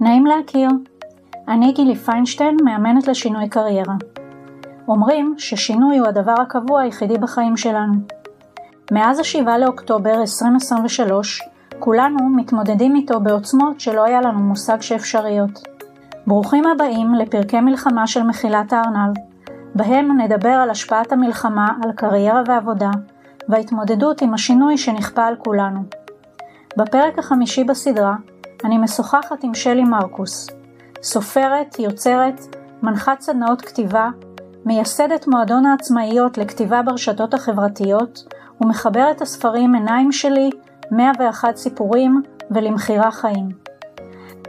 נעים להכיר, אני גילי פיינשטיין, מאמנת לשינוי קריירה. אומרים ששינוי הוא הדבר הקבוע היחידי בחיים שלנו. מאז 7 לאוקטובר 2023, כולנו מתמודדים איתו בעוצמות שלא היה לנו מושג שאפשריות. ברוכים הבאים לפרקי מלחמה של מחילת הארנב, בהם נדבר על השפעת המלחמה על קריירה ועבודה, וההתמודדות עם השינוי שנכפה על כולנו. בפרק החמישי בסדרה, אני משוחחת עם שלי מרקוס, סופרת, יוצרת, מנחת סדנאות כתיבה, מייסדת מועדון העצמאיות לכתיבה ברשתות החברתיות, ומחברת הספרים עיניים שלי, 101 סיפורים ולמחירה חיים.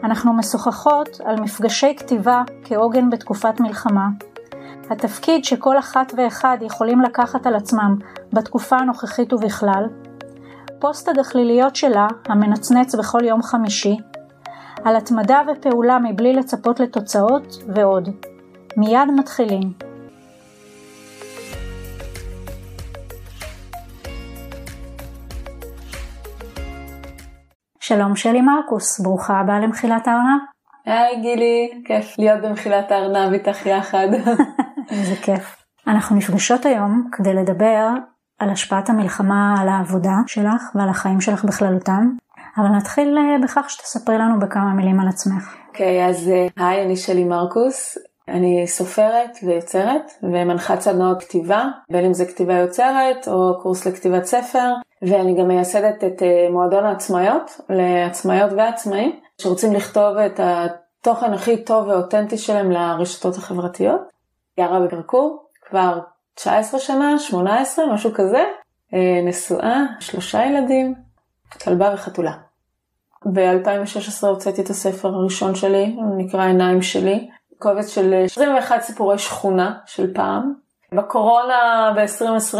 אנחנו משוחחות על מפגשי כתיבה כעוגן בתקופת מלחמה, התפקיד שכל אחת ואחד יכולים לקחת על עצמם בתקופה הנוכחית ובכלל, פוסט הדחליליות שלה המנצנץ בכל יום חמישי, על התמדה ופעולה מבלי לצפות לתוצאות ועוד. מיד מתחילים. שלום שלי מרקוס, ברוכה הבאה למחילת הארנב. היי גילי, כיף להיות במחילת הארנב איתך יחד. איזה כיף. אנחנו נפגשות היום כדי לדבר על השפעת המלחמה על העבודה שלך ועל החיים שלך בכללותם. אבל נתחיל בכך שתספרי לנו בכמה מילים על עצמך. אוקיי, אז היי, אני שלי מרקוס. אני סופרת ויוצרת ומנחת סדנאות כתיבה, בין אם זה כתיבה יוצרת או קורס לכתיבת ספר, ואני גם מייסדת את מועדון העצמאיות לעצמאיות ועצמאים שרוצים לכתוב את התוכן הכי טוב ואותנטי שלהם לרשתות החברתיות. גרה בפרקור כבר 19 שנה, 18, משהו כזה, נשואה, 3 ילדים, כלבה וחתולה. ב-2016 הוצאתי את הספר הראשון שלי, הוא נקרא עיניים שלי, קובץ של 21 סיפורי שכונה של פעם. בקורונה ב-2020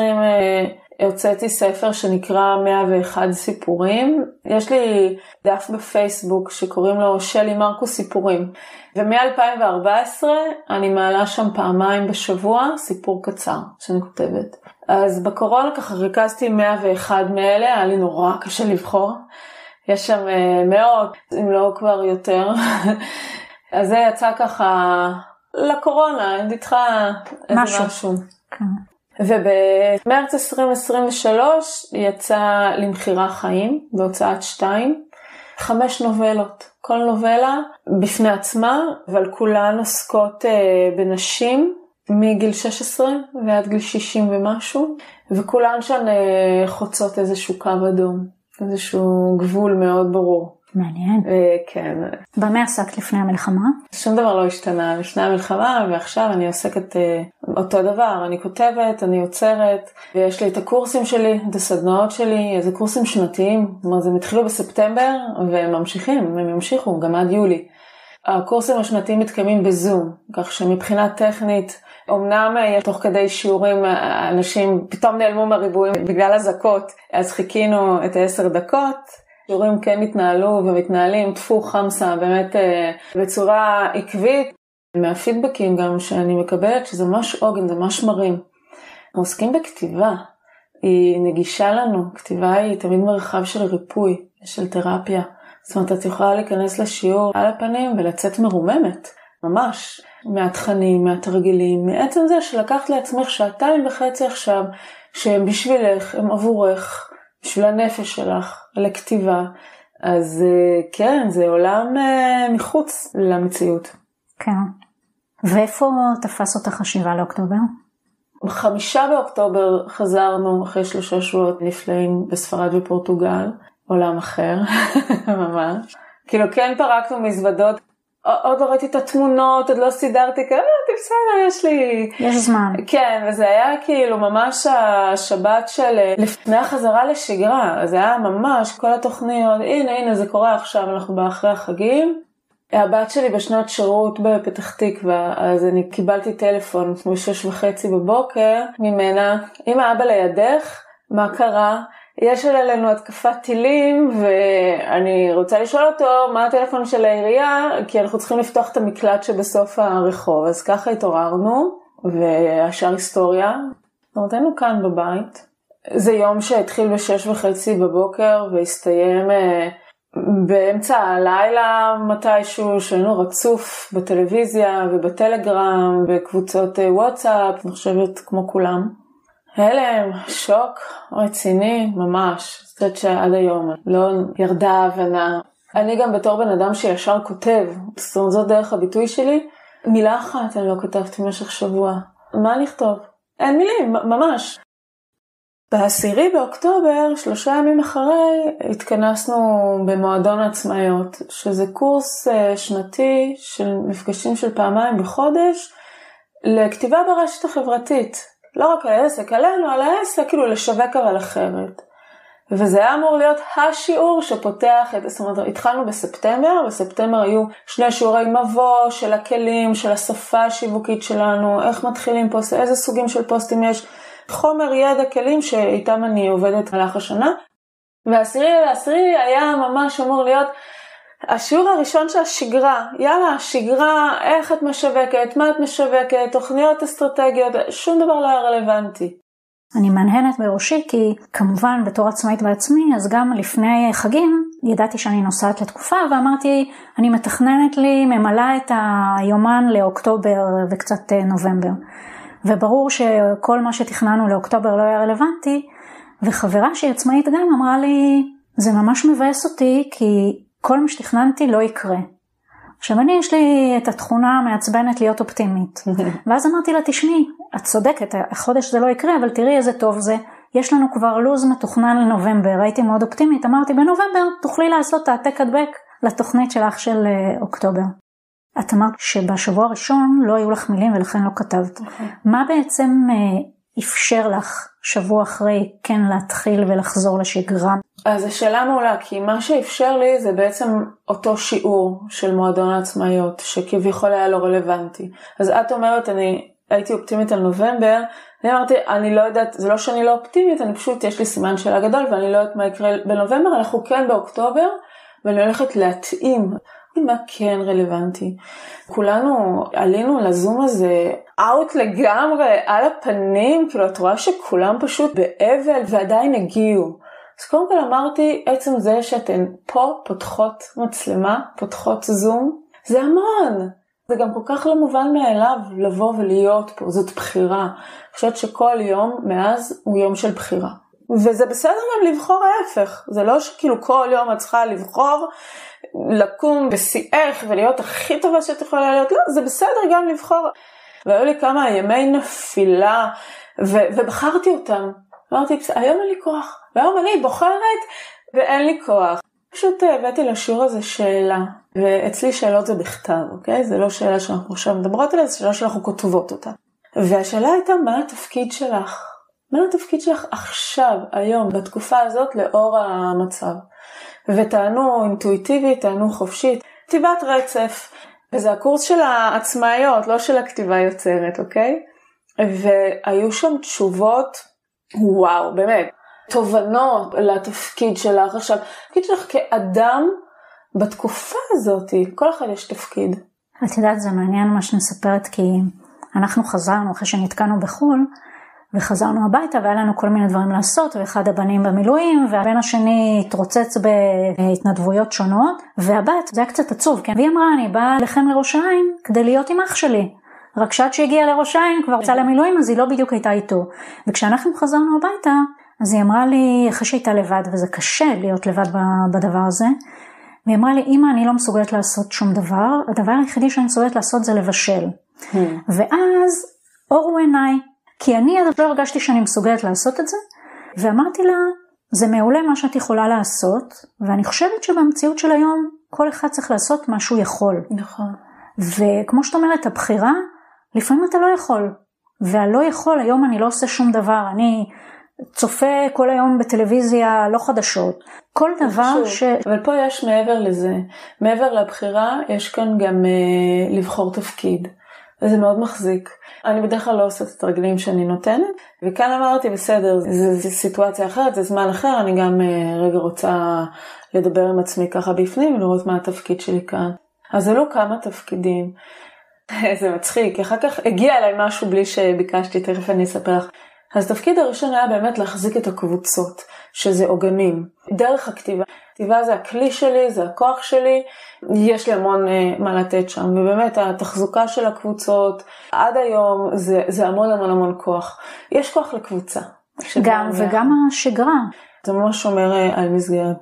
הוצאתי ספר שנקרא 101 סיפורים. יש לי דף בפייסבוק שקוראים לו שלי מרקוס סיפורים. ומ-2014 אני מעלה שם פעמיים בשבוע סיפור קצר שאני כותבת. אז בקורונה ככה ריכזתי 101 מאלה, היה לי נורא קשה לבחור. יש שם מאות, אם לא כבר יותר. אז זה יצא ככה לקורונה, נדחה איזה משהו. כן. ובמרץ 2023 יצא למחירה חיים, בהוצאת 2, 5 נובלות. כל נובלה בפני עצמה, אבל כולן עוסקות בנשים מגיל 16 ועד גיל 60 ומשהו, וכולן שהן חוצות איזשהו קו אדום, איזשהו גבול מאוד ברור. מעניין. כן. במה עסקת לפני המלחמה? שום דבר לא השתנה לפני המלחמה, ועכשיו אני עוסקת אותו דבר. אני כותבת, אני יוצרת, ויש לי את הקורסים שלי, את הסדנאות שלי, איזה קורסים שנתיים. זאת אומרת, הם התחילו בספטמבר, והם ממשיכים, הם ימשיכו גם עד יולי. הקורסים השנתיים מתקיימים בזום, כך שמבחינה טכנית, אמנם תוך כדי שיעורים אנשים פתאום נעלמו מהריבועים בגלל הזקות, אז חיכינו את 10 דקות, שיעורים כן מתנהלו ומתנהלים תפו חמסה באמת בצורה עקבית. מהפידבקים גם שאני מקבלת שזה ממש עוגן, זה ממש מרים. אנחנו עוסקים בכתיבה, היא נגישה לנו, כתיבה היא תמיד מרחב של ריפוי, של תרפיה. זאת אומרת, את יכולה להיכנס לשיעור על הפנים ולצאת מרוממת, ממש, מהתכנים, מהתרגילים, מעצם זה שלקחת לעצמך 2.5 עכשיו, שהם בשבילך, הם עבורך, בשביל הנפש שלך, לכתיבה. אז כן, זה עולם מחוץ למציאות. כן. ואיפה תפס אותך 7 לאוקטובר? ב5 באוקטובר חזרנו אחרי 3 שבועות נפלאים בספרד ופורטוגל. עולם אחר, ממש. כאילו כן פרקנו מזוודות, עוד לא ראיתי את התמונות, עוד לא סידרתי, כאילו, בסדר, יש לי... יש זמן. כן, וזה היה כאילו ממש השבת של לפני החזרה לשגרה, זה היה ממש כל התוכניות, הנה, זה קורה עכשיו, אנחנו באחרי החגים. הבת שלי בשנת שירות בפתח תקווה, אז אני קיבלתי טלפון ב6:30 בבוקר ממנה, אמא אבא לידך, מה קרה? יש עלינו התקפת טילים, ואני רוצה לשאול אותו מה הטלפון של העירייה, כי אנחנו צריכים לפתוח את המקלט שבסוף הרחוב. אז ככה התעוררנו, והשאר היסטוריה. נותנו כאן בבית. זה יום שהתחיל ב6:30 בבוקר, והסתיים באמצע הלילה מתישהו, שהיינו רצוף בטלוויזיה ובטלגרם, בקבוצות וואטסאפ, אני חושבת כמו כולם. הלם, שוק, רציני, ממש. זאת אומרת שעד היום לא ירדה ההבנה. אני גם בתור בן אדם שישר כותב, זאת דרך הביטוי שלי, מילה אחת אני לא כתבתי במשך שבוע. מה נכתוב? אין מילים, ממש. ב10 באוקטובר, 3 ימים אחרי, התכנסנו במועדון העצמאיות, שזה קורס שנתי של מפגשים של פעמיים בחודש, לכתיבה ברשת החברתית. לא רק על העסק, עלינו, על העסק, כאילו לשווק אבל אחרת. וזה היה אמור להיות השיעור שפותח זאת אומרת, התחלנו בספטמבר היו 2 שיעורי מבוא של הכלים, של השפה השיווקית שלנו, איך מתחילים פוסט, איזה סוגים של פוסטים יש, חומר ידע כלים שאיתם אני עובדת במהלך השנה. ו10/10 היה ממש אמור להיות השיעור הראשון של השגרה. יאללה, השגרה, איך את משווקת, מה את משווקת, תוכניות אסטרטגיות, שום דבר לא היה רלוונטי. אני מנהנת בראשי כי כמובן בתור עצמאית בעצמי, אז גם לפני חגים ידעתי שאני נוסעת לתקופה ואמרתי אני מתכננת לי, ממלאה את היומן לאוקטובר וקצת נובמבר. וברור שכל מה שתכננו לאוקטובר לא היה רלוונטי, וחברה שהיא עצמאית גם אמרה לי, זה ממש מבאס אותי כי כל מה שתכננתי לא יקרה. עכשיו אני יש לי את התכונה המעצבנת להיות אופטימית. ואז אמרתי לה, תשמעי, את צודקת, החודש זה לא יקרה, אבל תראי איזה טוב זה. יש לנו כבר לוז מתוכנן לנובמבר, הייתי מאוד אופטימית, אמרתי בנובמבר תוכלי לעשות העתק הדבק לתוכנית שלך של אוקטובר. את אמרת שבשבוע הראשון לא היו לך מילים ולכן לא כתבת. מה בעצם אפשר לך שבוע אחרי כן להתחיל ולחזור לשגרה? אז השאלה מעולה, כי מה שאפשר לי זה בעצם אותו שיעור של מועדון העצמאיות, שכביכול היה לא רלוונטי. אז את אומרת, אני הייתי אופטימית על נובמבר, אני אמרתי, אני לא יודעת, זה לא שאני לא אופטימית, אני פשוט, יש לי סימן שאלה גדול, ואני לא יודעת מה יקרה בנובמבר, אנחנו כן באוקטובר, ואני הולכת להתאים מה כן רלוונטי. כולנו עלינו לזום הזה, אאוט לגמרי, על הפנים, כאילו את רואה שכולם פשוט באבל ועדיין הגיעו. אז קודם כל אמרתי, עצם זה שאתן פה פותחות מצלמה, פותחות זום, זה המון. זה גם כל כך לא מובן מאליו לבוא ולהיות פה, זאת בחירה. אני חושבת שכל יום מאז הוא יום של בחירה. וזה בסדר גם לבחור ההפך. זה לא שכאילו כל יום את צריכה לבחור, לקום בשיאך ולהיות הכי טובה שאת יכולה להיות. לא, זה בסדר גם לבחור. והיו לי כמה ימי נפילה, ובחרתי אותם. אמרתי, היום אין לי כוח. והיום אני בוחרת ואין לי כוח. פשוט הבאתי לשיעור הזה שאלה. ואצלי שאלות זה בכתב, אוקיי? זה לא שאלה שאנחנו עכשיו מדברות עליה, זה שאלה שאנחנו כותבות אותה. והשאלה הייתה, מה התפקיד שלך? מה התפקיד שלך עכשיו, היום, בתקופה הזאת, לאור המצב? וטענו אינטואיטיבית, טענו חופשית, כתיבת רצף. וזה הקורס של העצמאיות, לא של הכתיבה יוצרת, אוקיי? והיו שם תשובות, וואו, באמת, תובנות לתפקיד שלך. עכשיו, התפקיד שלך כאדם, בתקופה הזאת, כל אחד יש תפקיד. את יודעת, זה מעניין מה שנספרת, כי אנחנו חזרנו אחרי שנתקענו בחול, וחזרנו הביתה והיה לנו כל מיני דברים לעשות, ואחד הבנים במילואים, והבן השני התרוצץ בהתנדבויות שונות, והבת, זה היה קצת עצוב, כן? והיא אמרה, אני באה לכם לראש העין כדי להיות עם אח שלי. רק שעד שהגיעה לראש העין כבר יצאה למילואים, אז היא לא בדיוק הייתה איתו. וכשאנחנו חזרנו הביתה, אז היא אמרה לי, אחרי שהייתה לבד, וזה קשה להיות לבד בדבר הזה, והיא אמרה לי, אמא, אני לא מסוגלת לעשות שום דבר, הדבר היחידי שאני מסוגלת לעשות זה לבשל. ואז אורו עיניי, כי אני לא הרגשתי שאני מסוגלת לעשות את זה, ואמרתי לה, זה מעולה מה שאת יכולה לעשות, ואני חושבת שבמציאות של היום, כל אחד צריך לעשות מה שהוא יכול. נכון. וכמו שאת אומרת, הבחירה, לפעמים אתה לא יכול, והלא יכול, היום אני לא עושה שום דבר, אני צופה כל היום בטלוויזיה, לא חדשות, כל דבר ש... אבל פה יש מעבר לזה, מעבר לבחירה, יש כאן גם לבחור תפקיד. וזה מאוד מחזיק. אני בדרך כלל לא עושה את התרגלים שאני נותנת, וכאן אמרתי, בסדר, זו סיטואציה אחרת, זה זמן אחר, אני גם רגע רוצה לדבר עם עצמי ככה בפנים, ולראות מה התפקיד שלי כאן. אז עלו כמה תפקידים. זה מצחיק, אחר כך הגיע אליי משהו בלי שביקשתי, תכף אני אספר לך. אז התפקיד הראשון היה באמת להחזיק את הקבוצות, שזה עוגנים, דרך הכתיבה. כתיבה זה הכלי שלי, זה הכוח שלי, יש לי המון מה לתת שם, ובאמת התחזוקה של הקבוצות, עד היום זה המון המון המון כוח. יש כוח לקבוצה. גם וגם השגרה. זה ממש שומר על מסגרת.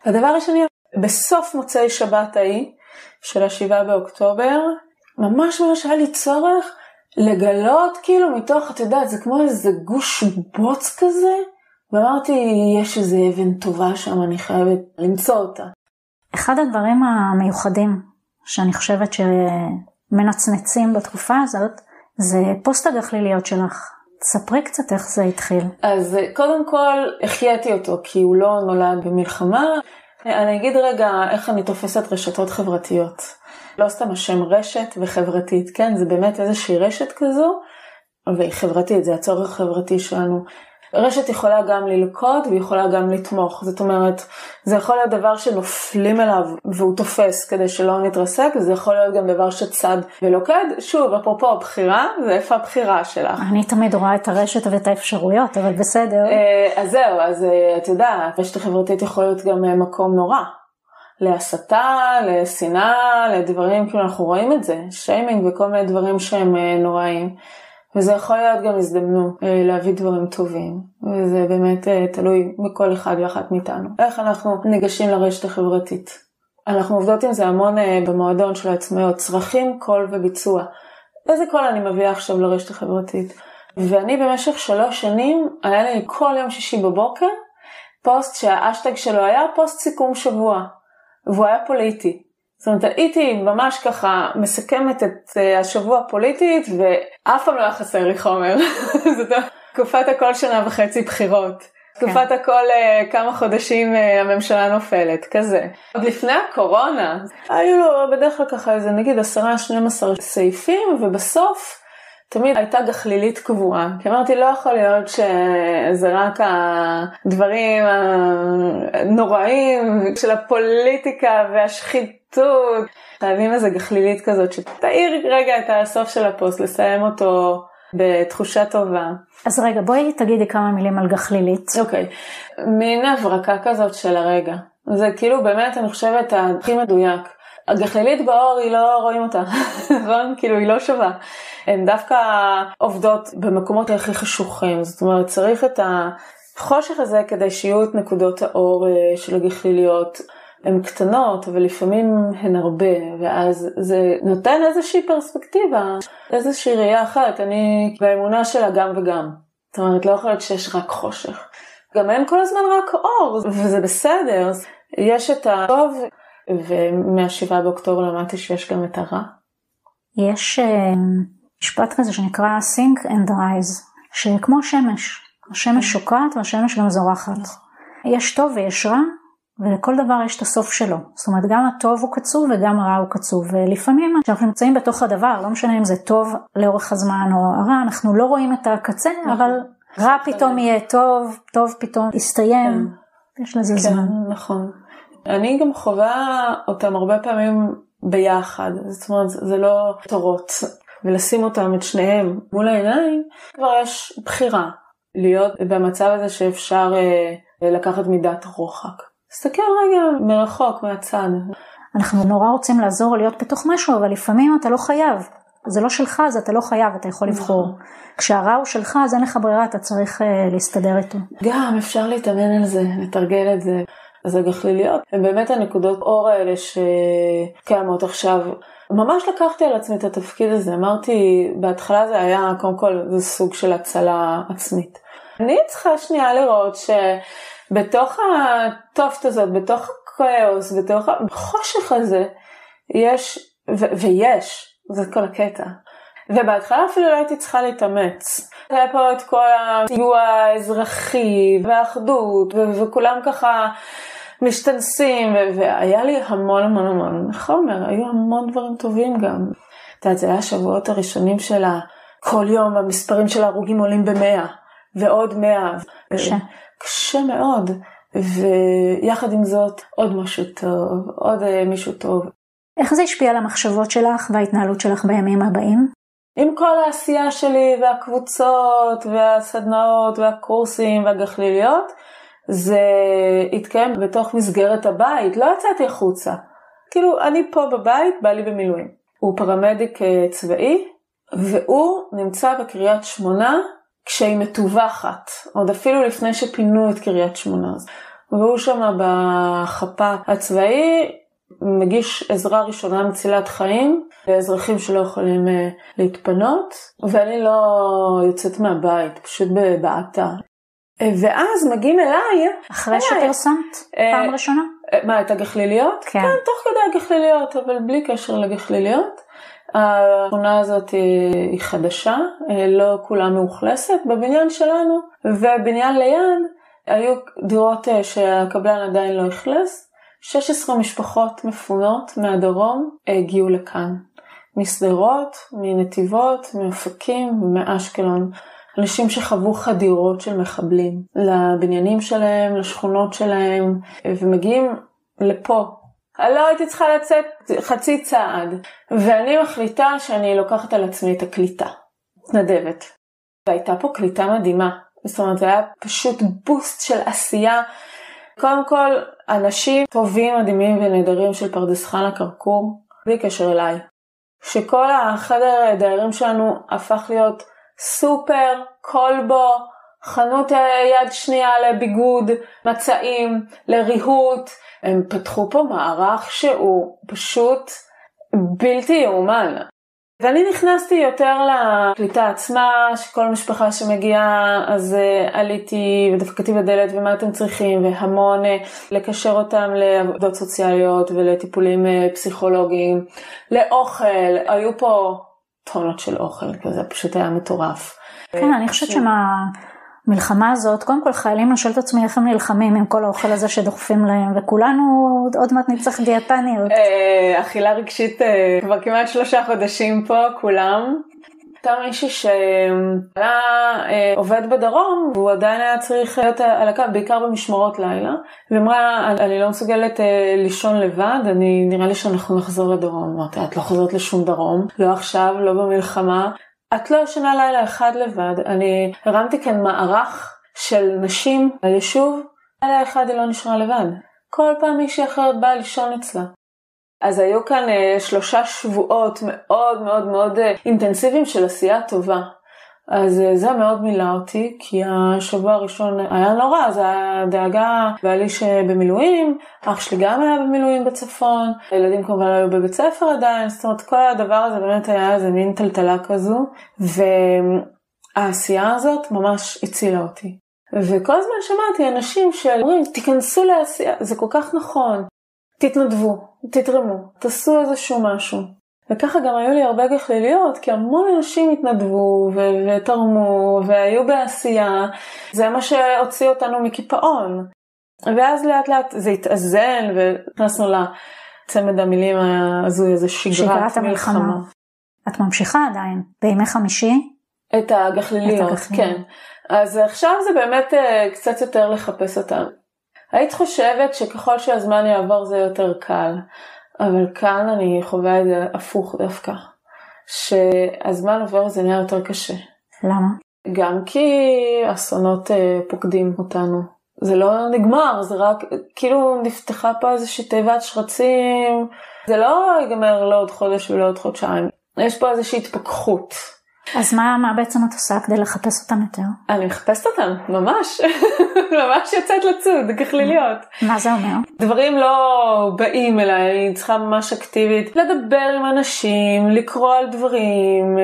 הדבר השני, בסוף מוצאי שבת ההיא, של 7 באוקטובר, ממש היה לי צורך לגלות כאילו מתוך, את יודעת, זה כמו איזה גוש בוץ כזה, ואמרתי, יש איזה אבן טובה שם, אני חייבת למצוא אותה. אחד הדברים המיוחדים שאני חושבת שמנצנצים בתקופה הזאת, זה פוסט הגחליליות שלך. תספרי קצת איך זה התחיל. אז קודם כל, החייתי אותו, כי הוא לא נולד במלחמה. אני אגיד רגע איך אני תופסת רשתות חברתיות. לא סתם השם רשת וחברתית, כן? זה באמת איזושהי רשת כזו, והיא חברתית, זה הצורך חברתי שלנו. רשת יכולה גם ללכוד ויכולה גם לתמוך. זאת אומרת, זה יכול להיות דבר שנופלים אליו והוא תופס כדי שלא נתרסק, וזה יכול להיות גם דבר שצד ולוקד. שוב, אפרופו הבחירה, זה איפה הבחירה שלך. אני תמיד רואה את הרשת ואת האפשרויות, אבל בסדר. אז זהו, אז את יודעת, רשת החברתית יכול להיות גם מקום נורא. להסתה, לשנאה, לדברים, כאילו אנחנו רואים את זה, שיימינג וכל מיני דברים שהם נוראים. וזה יכול להיות גם הזדמנות להביא דברים טובים, וזה באמת תלוי מכל אחד ואחת מאיתנו. איך אנחנו ניגשים לרשת החברתית? אנחנו עובדות עם זה המון במועדון של העצמאיות, צרכים, קול וביצוע. איזה קול אני מביאה עכשיו לרשת החברתית? ואני במשך 3 שנים, היה לי כל יום שישי בבוקר, פוסט שהאשטג שלו היה פוסט סיכום שבוע, והוא היה פוליטי. זאת אומרת, הייתי ממש ככה מסכמת את השבוע הפוליטית, ואף פעם לא היה חסר לי חומר. זאת תקופת הכל 1.5 שנה בחירות. תקופת הכל כמה חודשים הממשלה נופלת, כזה. עוד לפני הקורונה, היו לו בדרך כלל ככה איזה נגיד 10-12 סעיפים, ובסוף תמיד הייתה גחלילית קבועה. כי אמרתי, לא יכול להיות שזה רק הדברים הנוראים של הפוליטיקה והשחיתות. חייבים איזה גחלילית כזאת שתאיר רגע את הסוף של הפוסט, לסיים אותו בתחושה טובה. אז רגע, בואי תגידי כמה מילים על גחלילית. אוקיי, מין הברקה כזאת של הרגע. זה כאילו באמת אני חושבת הכי מדויק. הגחלילית באור היא לא רואים אותה, נכון? כאילו היא לא שווה. הן דווקא עובדות במקומות הכי חשוכים, זאת אומרת צריך את החושך הזה כדי שיהיו את נקודות האור של הגחליליות. הן קטנות, אבל לפעמים הן הרבה, ואז זה נותן איזושהי פרספקטיבה, איזושהי ראייה אחרת. אני באמונה שלה גם וגם. זאת אומרת, לא יכול להיות שיש רק חושך. גם אין כל הזמן רק אור, וזה בסדר. יש את הטוב, ומה-7 באוקטובר למדתי שיש גם את הרע. יש משפט כזה שנקרא Sink and Rise, שכמו שמש. השמש שוקעת והשמש גם זורחת. יש טוב ויש רע, ולכל דבר יש את הסוף שלו. זאת אומרת, גם הטוב הוא קצוב וגם הרע הוא קצוב. ולפעמים כשאנחנו נמצאים בתוך הדבר, לא משנה אם זה טוב לאורך הזמן או הרע, אנחנו לא רואים את הקצה, אבל רע פתאום יהיה טוב, טוב פתאום יסתיים. יש לזה זמן. נכון. אני גם חווה אותם הרבה פעמים ביחד. זאת אומרת, זה לא תורות. ולשים אותם את שניהם מול העיניים, כבר יש בחירה. להיות במצב הזה שאפשר לקחת מידת רוחק. תסתכל רגע מרחוק, מהצד. אנחנו נורא רוצים לעזור להיות בתוך משהו, אבל לפעמים אתה לא חייב. זה לא שלך, אז אתה לא חייב, אתה יכול לבחור. כשהרע הוא שלך, אז אין לך ברירה, אתה צריך להסתדר איתו. גם אפשר להתאמן על זה, לתרגל את זה. אז הגחליליות, הן באמת הנקודות אור האלה שקיימות עכשיו. ממש לקחתי על עצמי את התפקיד הזה. אמרתי, בהתחלה זה היה, קודם כל, זה סוג של הצלה עצמית. אני צריכה שנייה לראות בתוך הטופט הזאת, בתוך הכאוס, בתוך החושך הזה, יש, ויש, זה כל הקטע. ובהתחלה אפילו לא הייתי צריכה להתאמץ. היה פה את כל הסיוע האזרחי והאחדות, וכולם ככה משתנסים, והיה לי המון המון המון חומר, היו המון דברים טובים גם. אתה יודע, זה היה השבועות הראשונים שלה, כל יום המספרים של ההרוגים עולים ב100, ועוד 100. קשה מאוד, ויחד עם זאת עוד משהו טוב, עוד מישהו טוב. איך זה השפיע על המחשבות שלך וההתנהלות שלך בימים הבאים? עם כל העשייה שלי והקבוצות והסדנאות והקורסים והגחליליות, זה התקיים בתוך מסגרת הבית, לא יצאתי החוצה. כאילו אני פה בבית, בא לי במילואים. הוא פרמדיק צבאי, והוא נמצא בקריית שמונה כשהיא מטווחת, עוד אפילו לפני שפינו את קריית שמונה. והוא שם בחפה הצבאי, מגיש עזרה ראשונה מצילת חיים, לאזרחים שלא יכולים להתפנות, ואני לא יוצאת מהבית, פשוט בבעתה. ואז מגיעים אליי. אחרי שפרסמת פעם ראשונה? מה, את הגחליליות? כן. כן, תוך כדי הגחליליות, אבל בלי קשר לגחליליות. השכונה הזאת היא חדשה, לא כולה מאוכלסת בבניין שלנו, ובבניין ליד היו דירות שהקבלן עדיין לא אכלס. 16 משפחות מפונות מהדרום הגיעו לכאן. משדרות, מנתיבות, מאופקים ומאשקלון. אנשים שחוו חדירות של מחבלים לבניינים שלהם, לשכונות שלהם, ומגיעים לפה. אני לא הייתי צריכה לצאת חצי צעד, ואני מחליטה שאני לוקחת על עצמי את הקליטה. מתנדבת. והייתה פה קליטה מדהימה. זאת אומרת, זה היה פשוט בוסט של עשייה. קודם כל, אנשים טובים, מדהימים ונהדרים של פרדס חנה כרכור, בלי קשר אליי. שכל החדר דיירים שלנו הפך להיות סופר, קולבו, חנות יד שנייה לביגוד, מצעים, לריהוט. הם פתחו פה מערך שהוא פשוט בלתי יאומן. ואני נכנסתי יותר לקליטה עצמה, שכל משפחה שמגיעה, אז עליתי ודפקתי בדלת ומה אתם צריכים, והמון לקשר אותם לעבודות סוציאליות ולטיפולים פסיכולוגיים, לאוכל, היו פה טונות של אוכל, כזה פשוט היה מטורף. כן, אני חושבת שמהמלחמה הזאת, קודם כל חיילים לשאול את עצמי איך הם נלחמים עם כל האוכל הזה שדוחפים להם, וכולנו עוד מעט נצטרך דיאטניות. אכילה רגשית כבר כמעט 3 חודשים פה, כולם. הייתה מישהי שהיה עובד בדרום, והוא עדיין היה צריך להיות על הקו, בעיקר במשמרות לילה, ואמרה, אני לא מסוגלת לישון לבד, נראה לי שאנחנו נחזור לדרום. אמרתי, את לא חוזרת לשום דרום, לא עכשיו, לא במלחמה. את לא ישנה לילה אחד לבד. אני הרמתי כאן מערך של נשים ליישוב, לילה אחד היא לא נשארה לבד. כל פעם מישהי אחרת באה לישון אצלה. אז היו כאן 3 שבועות מאוד מאוד מאוד אינטנסיביים של עשייה טובה. אז זה מאוד מילא אותי, כי השבוע הראשון היה נורא, זה היה דאגה, בעלי שבמילואים, אח שלי גם היה במילואים בצפון, הילדים כמובן היו בבית ספר עדיין, זאת אומרת כל הדבר הזה באמת היה איזה מין טלטלה כזו, והעשייה הזאת ממש הצילה אותי. וכל הזמן שמעתי אנשים שאומרים, תיכנסו לעשייה, זה כל כך נכון, תתנדבו, תתרמו, תעשו איזשהו משהו. וככה גם היו לי הרבה גחליליות, כי המון אנשים התנדבו ותרמו והיו בעשייה. זה מה שהוציא אותנו מקיפאון. ואז לאט לאט זה התאזן ונכנסנו לצמד המילים הזוי, איזה שגרת מלחמה. את ממשיכה עדיין, בימי חמישי? את הגחליליות, כן. אז עכשיו זה באמת קצת יותר לחפש אותם. היית חושבת שככל שהזמן יעבור זה יותר קל. אבל כאן אני חווה את זה הפוך דווקא, שהזמן עובר זה נהיה יותר קשה. למה? גם כי אסונות פוקדים אותנו. זה לא נגמר, זה רק, כאילו נפתחה פה איזושהי תיבת שרצים, זה לא ייגמר לעוד חודש ולעוד חודשיים. יש פה איזושהי התפכחות. אז מה בעצם את עושה כדי לחפש אותם יותר? אני מחפשת אותם, ממש. ממש יוצאת לצוד, גחליליות. מה זה אומר? דברים לא באים אליי, אני צריכה ממש אקטיבית לדבר עם אנשים, לקרוא על דברים,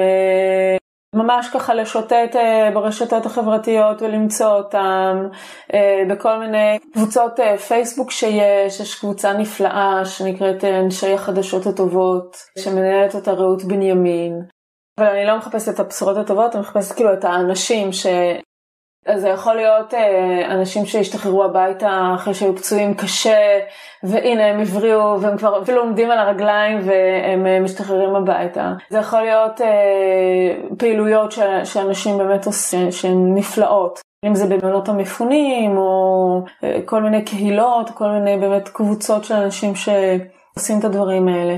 ממש ככה לשוטט ברשתות החברתיות ולמצוא אותם, בכל מיני קבוצות פייסבוק יש קבוצה נפלאה שנקראת אנשי החדשות הטובות, שמנהלת אותה רעות בנימין. אבל אני לא מחפשת את הבשורות הטובות, אני מחפשת כאילו את האנשים אז זה יכול להיות אנשים שהשתחררו הביתה אחרי שהיו פצועים קשה, והנה הם הבריאו והם כבר אפילו עומדים על הרגליים והם משתחררים הביתה. זה יכול להיות פעילויות שאנשים באמת עושים, שהן נפלאות. אם זה במעונות המפונים או כל מיני קהילות, כל מיני באמת קבוצות של אנשים שעושים את הדברים האלה.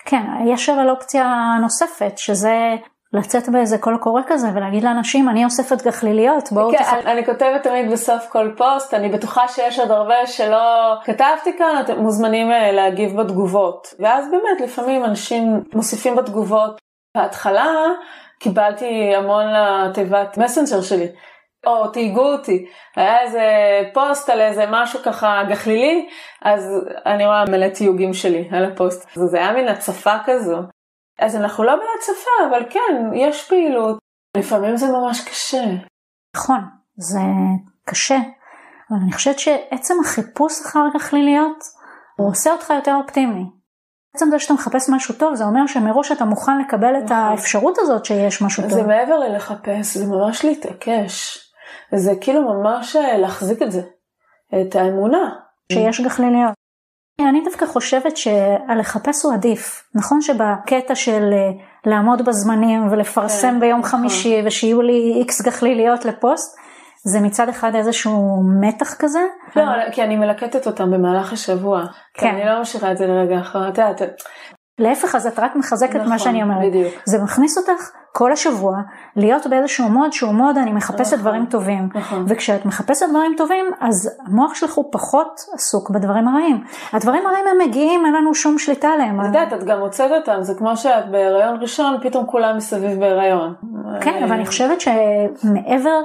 כן, יש אבל אופציה נוספת, שזה לצאת באיזה קול קורא כזה ולהגיד לאנשים, אני אוספת גחליליות, בואו אני כותבת תמיד בסוף כל פוסט, אני בטוחה שיש עוד הרבה שלא כתבתי כאן, אתם מוזמנים להגיב בתגובות. ואז באמת לפעמים אנשים מוסיפים בתגובות. בהתחלה קיבלתי המון לתיבת מסנג'ר שלי, או תהיגו אותי, היה איזה פוסט על איזה משהו ככה גחלילי, אז אני רואה מלא תיוגים שלי על הפוסט. זה היה מין הצפה כזו. אז אנחנו לא בהצפה, אבל כן, יש פעילות. לפעמים זה ממש קשה. נכון, זה קשה. אבל אני חושבת שעצם החיפוש אחר גחליליות, הוא עושה אותך יותר אופטימי. בעצם זה שאתה מחפש משהו טוב, זה אומר שמראש אתה מוכן לקבל את האפשרות הזאת שיש משהו טוב. זה מעבר ללחפש, זה ממש להתעקש. זה כאילו ממש להחזיק את זה, את האמונה. שיש גחליליות. אני דווקא חושבת שהלחפש הוא עדיף. נכון שבקטע של לעמוד בזמנים ולפרסם ביום חמישי ושיהיו לי איקס גחליליות לפוסט, זה מצד אחד איזשהו מתח כזה. לא, כי אני מלקטת אותם במהלך השבוע. כן. כי אני לא משאירה את זה לרגע אחר. להפך, אז את רק מחזקת נכון, מה שאני אומרת. בדיוק. זה מכניס אותך כל השבוע להיות באיזשהו מוד שהוא מוד אני מחפשת נכון, דברים טובים. נכון. וכשאת מחפשת דברים טובים, אז המוח שלך הוא פחות עסוק בדברים הרעים. הדברים הרעים הם מגיעים, אין לנו שום שליטה עליהם. את גם מוצאת אותם, זה כמו שאת בהיריון ראשון, פתאום כולם מסביב בהיריון. כן, אבל אני חושבת שמעבר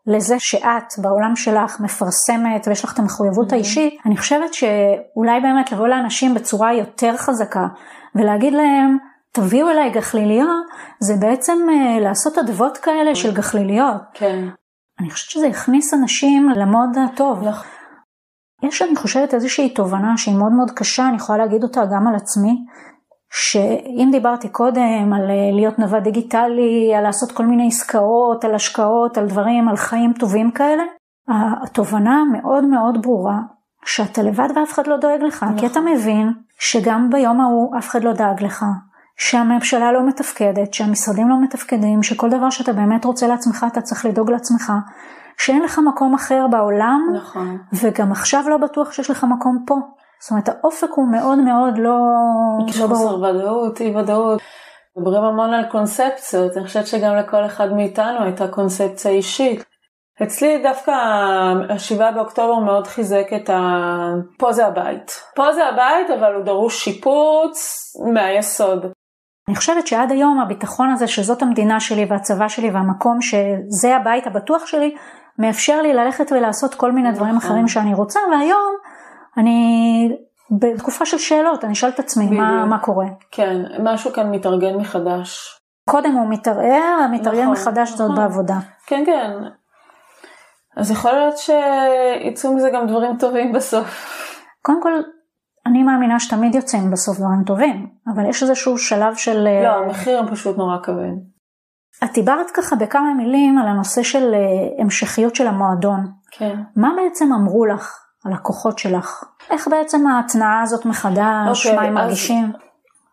לזה שאת בעולם שלך מפרסמת ויש לך את המחויבות האישית, אני חושבת שאולי באמת לבוא לאנשים בצורה יותר חזקה ולהגיד להם, תביאו אליי גחליליות, זה בעצם לעשות אדוות כאלה של גחליליות. כן. אני חושבת שזה יכניס אנשים למוד טוב. יש, אני חושבת, איזושהי תובנה שהיא מאוד מאוד קשה, אני יכולה להגיד אותה גם על עצמי, שאם דיברתי קודם על להיות נווד דיגיטלי, על לעשות כל מיני עסקאות, על השקעות, על דברים, על חיים טובים כאלה, התובנה מאוד מאוד ברורה, שאתה לבד ואף אחד לא דואג לך, כי אתה מבין שגם ביום ההוא אף אחד לא דאג לך, שהממשלה לא מתפקדת, שהמשרדים לא מתפקדים, שכל דבר שאתה באמת רוצה לעצמך, אתה צריך לדאוג לעצמך, שאין לך מקום אחר בעולם, נכון. וגם עכשיו לא בטוח שיש לך מקום פה. זאת אומרת, האופק הוא מאוד מאוד לא ברור. חוסר ודאות, אי ודאות. מדברים המון על קונספציות, אני חושבת שגם לכל אחד מאיתנו הייתה קונספציה אישית. אצלי דווקא ה7 באוקטובר מאוד חיזק את פה זה הבית. פה זה הבית, אבל הוא דרוש שיפוץ מהיסוד. אני חושבת שעד היום הביטחון הזה שזאת המדינה שלי והצבא שלי והמקום שזה הבית הבטוח שלי, מאפשר לי ללכת ולעשות כל מיני דברים אחרים שאני רוצה, והיום אני בתקופה של שאלות, אני אשאל את עצמי מה קורה. כן, משהו כאן מתארגן מחדש. קודם הוא מתערער, המתארגן מחדש זאת בעבודה. כן, כן. אז יכול להיות שיצאו מזה גם דברים טובים בסוף. קודם כל, אני מאמינה שתמיד יוצאים בסוף דברים טובים, אבל יש איזשהו שלב של... לא, המחיר הם פשוט נורא כבד. את דיברת ככה בכמה מילים על הנושא של המשכיות של המועדון. כן. מה בעצם אמרו לך על הכוחות שלך? איך בעצם ההתנאה הזאת מחדש? מה הם מרגישים?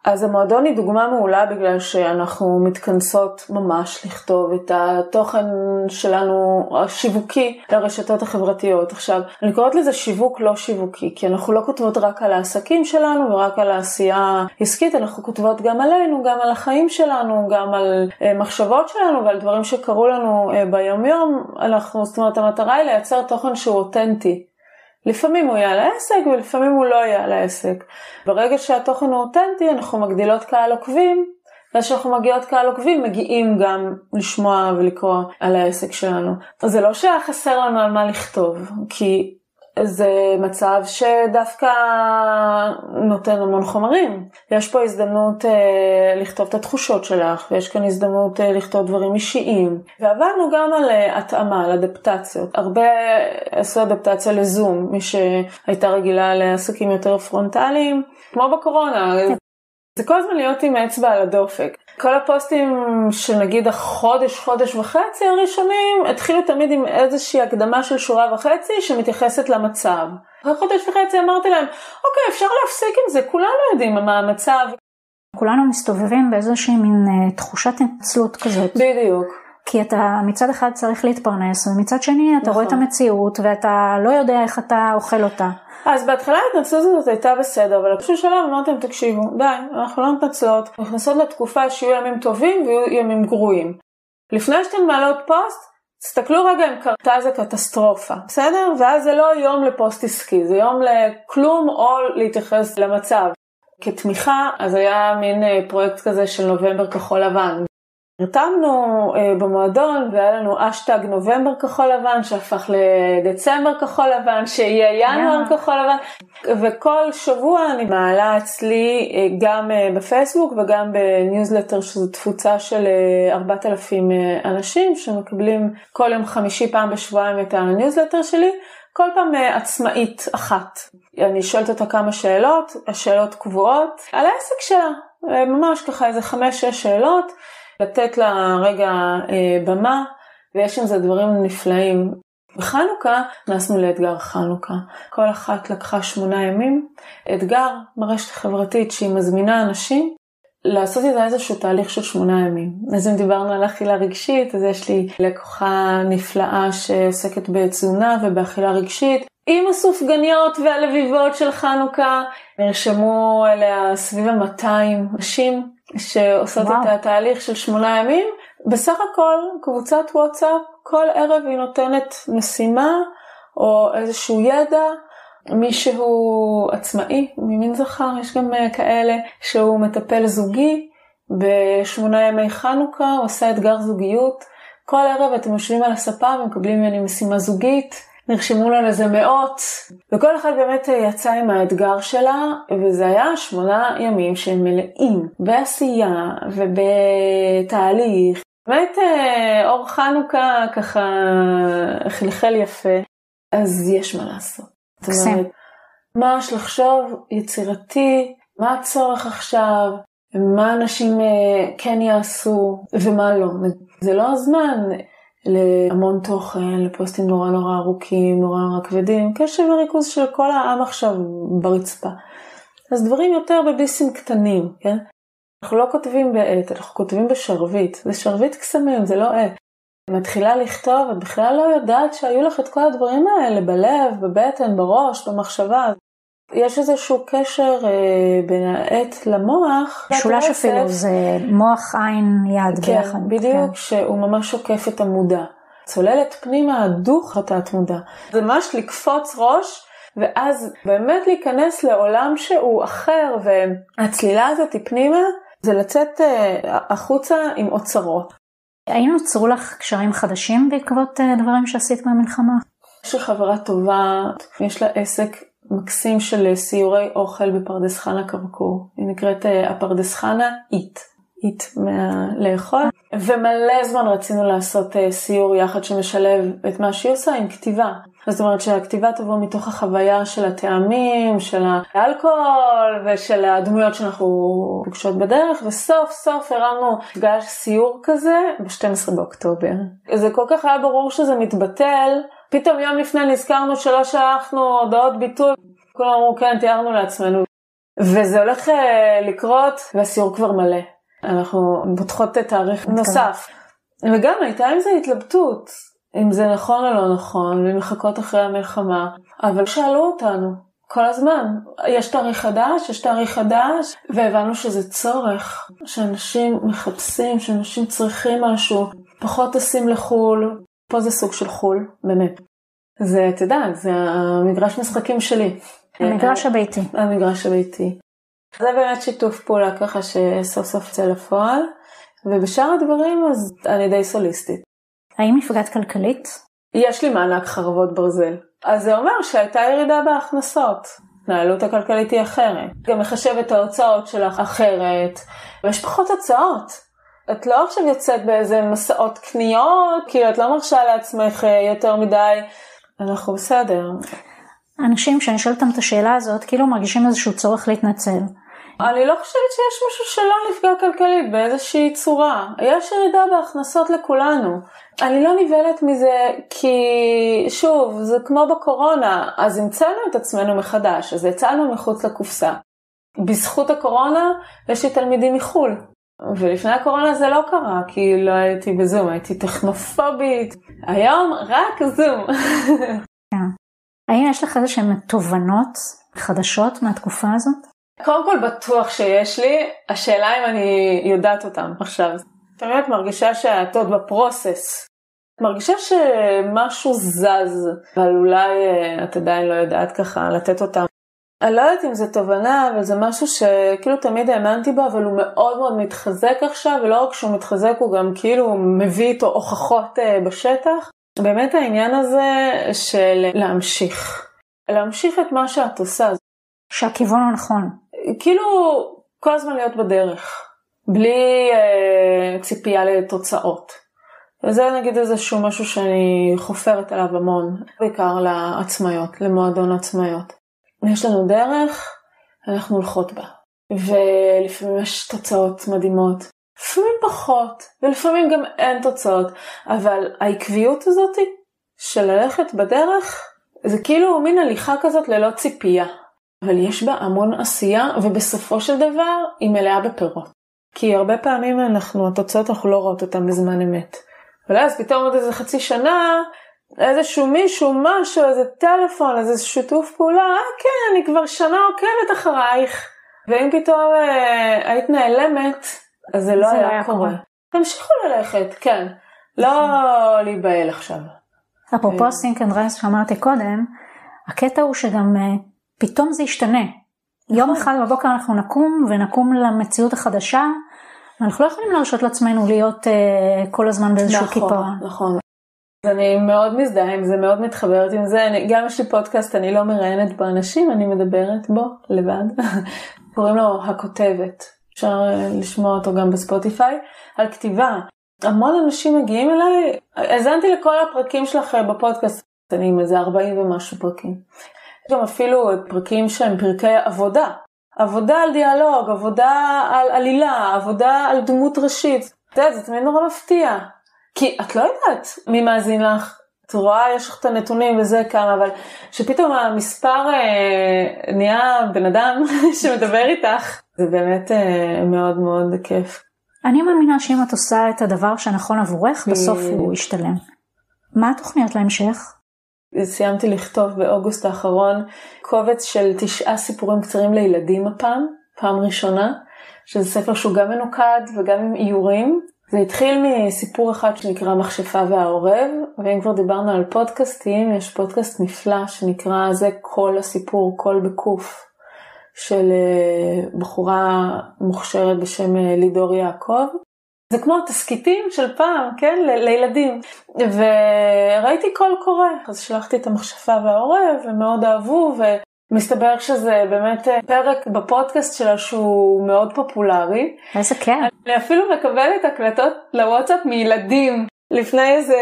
אז המועדון היא דוגמה מעולה בגלל שאנחנו מתכנסות ממש לכתוב את התוכן שלנו השיווקי לרשתות החברתיות. עכשיו, אני קוראת לזה שיווק לא שיווקי, כי אנחנו לא כותבות רק על העסקים שלנו ורק על העשייה עסקית, אנחנו כותבות גם עלינו, גם על החיים שלנו, גם על מחשבות שלנו ועל דברים שקרו לנו ביום יום. זאת אומרת, המטרה היא לייצר תוכן שהוא אותנטי. לפעמים הוא יהיה על העסק ולפעמים הוא לא יהיה על העסק. ברגע שהתוכן הוא אותנטי, אנחנו מגדילות קהל עוקבים, וכשאנחנו מגיעות קהל עוקבים, מגיעים גם לשמוע ולקרוא על העסק שלנו. אז זה לא שהיה חסר לנו על מה לכתוב, כי זה מצב שדווקא נותן המון חומרים. יש פה הזדמנות לכתוב את התחושות שלך, ויש כאן הזדמנות לכתוב דברים אישיים. ועברנו גם על התאמה, על אדפטציות. הרבה עשו אדפטציה לזום, מי שהייתה רגילה לעסקים יותר פרונטליים, כמו בקורונה. זה כל הזמן להיות עם אצבע על הדופק. כל הפוסטים שנגיד חודש וחצי הראשונים, התחילו תמיד עם איזושהי הקדמה של שורה וחצי שמתייחסת למצב. אחרי חודש וחצי אמרתי להם, אוקיי, אפשר להפסיק עם זה, כולנו יודעים מה המצב. כולנו מסתובבים באיזושהי מין תחושת התנצלות כזאת. בדיוק. כי אתה מצד אחד צריך להתפרנס, ומצד שני אתה רואה את המציאות, ואתה לא יודע איך אתה אוכל אותה. אז בהתחלה ההתנצלות הזאת הייתה בסדר, אבל בשביל שלב אמרתם, תקשיבו, די, אנחנו לא מתנצלות, אנחנו נכנסות לתקופה שיהיו ימים טובים ויהיו ימים גרועים. לפני שאתם מעלות פוסט, תסתכלו רגע אם קרתה איזה קטסטרופה, בסדר? ואז זה לא יום לפוסט עסקי, זה יום לכלום או להתייחס למצב. כתמיכה, אז היה מין פרויקט כזה של נובמבר כחול לבן. הרתמנו במועדון והיה לנו אשטג נובמבר כחול לבן שהפך לדצמבר כחול לבן, שיהיה ינואר כחול לבן, וכל שבוע אני מעלה אצלי גם בפייסבוק וגם בניוזלטר, שזו תפוצה של 4,000 אנשים שמקבלים כל יום חמישי פעם בשבועיים את הניוזלטר שלי, כל פעם עצמאית אחת. אני שואלת אותה כמה שאלות, השאלות קבועות על העסק שלה, ממש ככה איזה 5-6 שאלות, לתת לה רגע במה, ויש עם זה דברים נפלאים. בחנוכה נסנו לאתגר חנוכה. כל אחת לקחה 8 ימים. אתגר ברשת חברתית שהיא מזמינה אנשים לעשות איתה איזשהו תהליך של 8 ימים. אז אם דיברנו על אכילה רגשית, אז יש לי לקוחה נפלאה שעוסקת בתזונה ובאכילה רגשית. עם הסופגניות והלביבות של חנוכה, נרשמו אליה סביב 200 נשים שעושות את התהליך של 8 ימים. בסך הכל קבוצת וואטסאפ, כל ערב היא נותנת משימה או איזשהו ידע, מישהו עצמאי, ממין זכר, יש גם כאלה שהוא מטפל זוגי, ב8 ימי חנוכה הוא עושה אתגר זוגיות, כל ערב אתם יושבים על הספה ומקבלים ממני משימה זוגית, נרשמו לה לזה מאות, וכל אחד באמת יצא עם האתגר שלה, וזה היה 8 ימים שהם מלאים בעשייה ובתהליך. באמת אור חנוכה ככה חלחל יפה, אז יש מה לעשות. זאת אומרת, מה יש לחשוב יצירתי, מה הצורך עכשיו, מה אנשים כן יעשו ומה לא. זה לא הזמן להמון תוכן, לפוסטים נורא נורא ארוכים, נורא נורא כבדים, קשב וריכוז של כל העם עכשיו ברצפה. אז דברים יותר בביסים קטנים, כן? אנחנו לא כותבים בעט, אנחנו כותבים בשרבית. זה שרבית קסמים, זה לא עט. מתחילה לכתוב, את בכלל לא יודעת שהיו לך את כל הדברים האלה בלב, בבטן, בראש, במחשבה. יש איזשהו קשר בין העט למוח. שולש אפילו, זה מוח עין יד ביחד. כן, בדיוק, שהוא ממש שוקף את המודע. צוללת פנימה הדוך התת מודע. זה ממש לקפוץ ראש, ואז באמת להיכנס לעולם שהוא אחר, והצלילה הזאת פנימה, זה לצאת החוצה עם אוצרות. האם נוצרו לך קשרים חדשים בעקבות דברים שעשית במלחמה? יש לי חברה טובה, יש לה עסק מקסים של סיורי אוכל בפרדס חנה קרקור. היא נקראת הפרדס חנה איט לאכול. ומלא זמן רצינו לעשות סיור יחד שמשלב את מה שהיא עושה עם כתיבה. זאת אומרת שהכתיבה תבוא מתוך החוויה של הטעמים, של האלכוהול ושל הדמויות שאנחנו פוגשות בדרך, וסוף סוף הרמנו מפגש סיור כזה ב-12 באוקטובר. זה כל כך היה ברור שזה מתבטל, פתאום יום לפני נזכרנו שלא שלחנו הודעות ביטול, כולם אמרו כן, תיארנו לעצמנו, וזה הולך לקרות והסיור כבר מלא. אנחנו פותחות תאריך נוסף. וגם הייתה עם זה התלבטות, אם זה נכון או לא נכון, ומחכות אחרי המלחמה. אבל שאלו אותנו כל הזמן, יש תאריך חדש, יש תאריך חדש, והבנו שזה צורך, שאנשים מחפשים, שאנשים צריכים משהו, פחות טסים לחול, פה זה סוג של חול, באמת. זה, את יודעת, זה המגרש משחקים שלי. המגרש הביתי. המגרש הביתי. זה באמת שיתוף פעולה ככה שסוף סוף יצא לפועל, ובשאר הדברים אז אני די סוליסטית. האם נפגעת כלכלית? יש לי מענק חרבות ברזל. אז זה אומר שהייתה ירידה בהכנסות. העלות הכלכלית היא אחרת. גם מחשב את ההוצאות שלך אחרת, ויש פחות הוצאות. את לא עכשיו יוצאת באיזה מסעות קניות, כאילו את לא מרשה לעצמך יותר מדי, אנחנו בסדר. אנשים שאני שואלת אותם את השאלה הזאת, כאילו מרגישים איזשהו צורך להתנצל. אני לא חושבת שיש משהו שלא נפגע כלכלית באיזושהי צורה. יש ירידה בהכנסות לכולנו. אני לא נבלת מזה כי, שוב, זה כמו בקורונה, אז המצאנו את עצמנו מחדש, אז יצאנו מחוץ לקופסה. בזכות הקורונה יש לי תלמידים מחול. ולפני הקורונה זה לא קרה, כי לא הייתי בזום, הייתי טכנופובית. היום רק זום. האם יש לך איזשהם תובנות חדשות מהתקופה הזאת? קודם כל בטוח שיש לי, השאלה אם אני יודעת אותם עכשיו. באמת מרגישה שאת עוד בפרוסס. מרגישה שמשהו זז, אבל אולי את עדיין לא יודעת ככה לתת אותם. אני לא יודעת אם זה תובנה, אבל זה משהו שכאילו תמיד האמנתי בו, אבל הוא מאוד מאוד מתחזק עכשיו, ולא רק שהוא מתחזק, הוא גם כאילו מביא איתו הוכחות בשטח. באמת העניין הזה של להמשיך את מה שאת עושה. שהכיוון הוא נכון. כאילו כל הזמן להיות בדרך, בלי ציפייה לתוצאות. וזה נגיד איזשהו משהו שאני חופרת עליו המון, בעיקר לעצמאיות, למועדון עצמאיות. יש לנו דרך, אנחנו הולכות בה. ולפעמים יש תוצאות מדהימות, לפעמים פחות, ולפעמים גם אין תוצאות. אבל העקביות הזאת של ללכת בדרך, זה כאילו מין הליכה כזאת ללא ציפייה. אבל יש בה המון עשייה, ובסופו של דבר היא מלאה בפירות. כי הרבה פעמים התוצאות אנחנו לא רואות אותן בזמן אמת. ואז פתאום עוד איזה חצי שנה, איזשהו מישהו, משהו, איזה טלפון, איזה שיתוף פעולה, כן, אני כבר שנה עוקבת אחרייך. ואם פתאום היית נעלמת, אז זה לא היה קורה. תמשיכו ללכת, כן. לא להיבהל עכשיו. אפרופו think and rise שאמרתי קודם, הקטע הוא שגם פתאום זה ישתנה. יום אחד בבוקר אנחנו נקום למציאות החדשה, אנחנו לא יכולים להרשות לעצמנו להיות כל הזמן באיזשהו קיפאון. נכון. אני מאוד מזדהה עם זה, מאוד מתחברת עם זה. גם יש לי פודקאסט, אני לא מראיינת בו אנשים, אני מדברת בו לבד. קוראים לו הכותבת. אפשר לשמוע אותו גם בספוטיפיי. על כתיבה. המון אנשים מגיעים אליי. הזנתי לכל הפרקים שלך בפודקאסט. אני עם איזה 40 ומשהו פרקים. יש גם אפילו פרקים שהם פרקי עבודה. עבודה על דיאלוג, עבודה על עלילה, עבודה על דמות ראשית. זה תמיד נורא מפתיע. כי את לא יודעת מי מאזין לך. את רואה, יש לך את הנתונים וזה כמה, אבל שפתאום המספר נהיה בן אדם שמדבר איתך, זה באמת מאוד מאוד כיף. אני מאמינה שאם את עושה את הדבר שנכון עבורך, בסוף הוא ישתלם. מה התוכניות להמשך? סיימתי לכתוב באוגוסט האחרון קובץ של 9 סיפורים קצרים לילדים פעם ראשונה, שזה ספר שהוא גם מנוקד וגם עם איורים. זה התחיל מסיפור אחד שנקרא מכשפה והעורב, ואם כבר דיברנו על פודקאסטים, יש פודקאסט נפלא שנקרא זה כל הסיפור, כל בקוף, של בחורה מוכשרת בשם לידור יעקב. זה כמו התסקיטים של פעם, כן? לילדים. וראיתי קול קורא, אז שלחתי את המכשפה והעורב, ומאוד אהבו, ומסתבר שזה באמת פרק בפודקאסט שלה שהוא מאוד פופולרי. איזה כן. אני אפילו מקבלת הקלטות לוואטסאפ מילדים. לפני איזה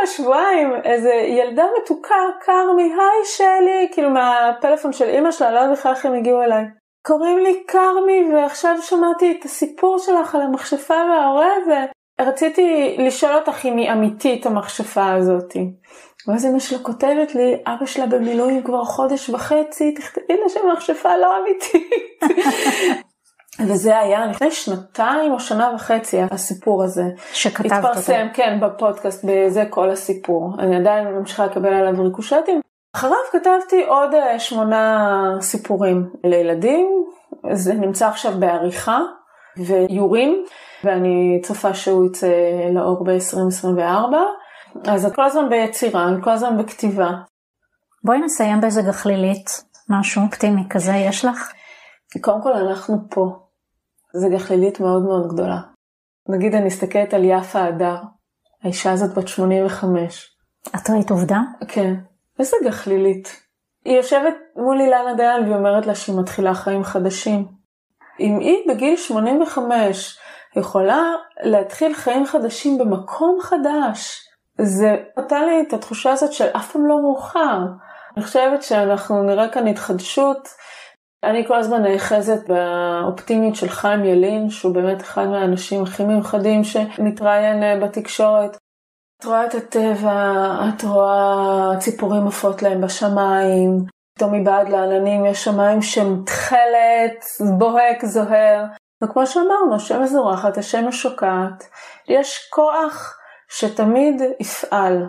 שבועיים, איזה ילדה מתוקה, קרמי, היי שלי, כאילו מהפלאפון של אמא שלה, לא יודע בכלל איך הם הגיעו אליי. קוראים לי קרמי, ועכשיו שמעתי את הסיפור שלך על המכשפה והעורב, ורציתי לשאול אותך אם היא אמיתית המכשפה הזאת. ואז אמא שלה כותבת לי, אבא שלה במילואים כבר 1.5 חודש, תכתבי לה שהמכשפה לא אמיתית. וזה היה לפני 2 או 1.5 שנה, הסיפור הזה. שכתבת אותו. התפרסם, כן, בפודקאסט, בזה כל הסיפור. אני עדיין ממשיכה לקבל עליו ריקושטים. אחריו כתבתי עוד 8 סיפורים לילדים. זה נמצא עכשיו בעריכה ויורים, ואני צופה שהוא יצא לאור ב-2024. אז את כל הזמן ביצירה, אני כל הזמן בכתיבה. בואי נסיים באיזה גחלילית, משהו אופטימי כזה יש לך? קודם כל אנחנו פה. זו גחלילית מאוד מאוד גדולה. נגיד אני אסתכלת על יפה הדר, האישה הזאת בת 85. את ראית עובדה? כן. איזה גחלילית. היא יושבת מול אילנה דיין והיא אומרת לה שהיא מתחילה חיים חדשים. אם היא בגיל 85 יכולה להתחיל חיים חדשים במקום חדש, זה נתן לי את התחושה הזאת של אף פעם לא מאוחר. אני חושבת שאנחנו נראה כאן התחדשות. אני כל הזמן נאחזת באופטימיות של חיים ילין, שהוא באמת אחד מהאנשים הכי מיוחדים שמתראיין בתקשורת. את רואה את הטבע, את רואה ציפורים עפות להם בשמיים, פתאום מבעד לעננים יש שמיים שמתחלת, בוהק, זוהר. וכמו שאמרנו, השם מזורחת, השם משוקעת, יש כוח שתמיד יפעל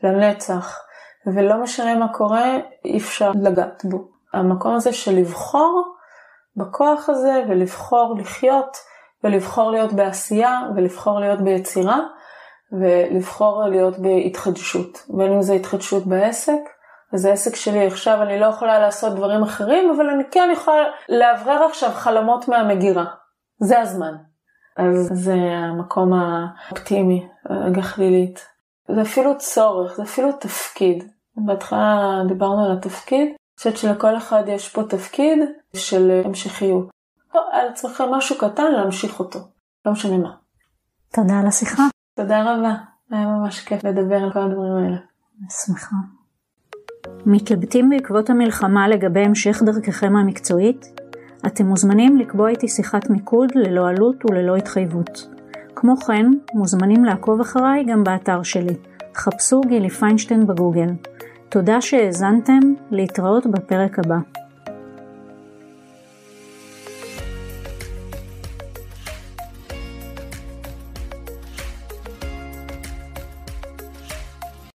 לנצח, ולא משנה מה קורה, אי אפשר לגעת בו. המקום הזה של לבחור בכוח הזה, ולבחור לחיות, ולבחור להיות בעשייה, ולבחור להיות ביצירה, ולבחור להיות בהתחדשות. בין אם זה התחדשות בעסק, אז העסק שלי עכשיו אני לא יכולה לעשות דברים אחרים, אבל אני כן יכולה לאוורר עכשיו חלומות מהמגירה. זה הזמן. אז זה המקום האופטימי, הגחלילית. זה אפילו צורך, זה אפילו תפקיד. בהתחלה דיברנו על התפקיד, אני חושבת שלכל אחד יש פה תפקיד של המשכיות. על עצמכם משהו קטן להמשיך אותו, לא משנה מה. תודה על השיחה. תודה רבה, היה ממש כיף לדבר על כל הדברים האלה. שמחה. מתלבטים בעקבות המלחמה לגבי המשך דרככם המקצועית? אתם מוזמנים לקבוע איתי שיחת מיקוד ללא עלות וללא התחייבות. כמו כן, מוזמנים לעקוב אחריי גם באתר שלי. חפשו גילי פיינשטיין בגוגל. תודה שהאזנתם, להתראות בפרק הבא.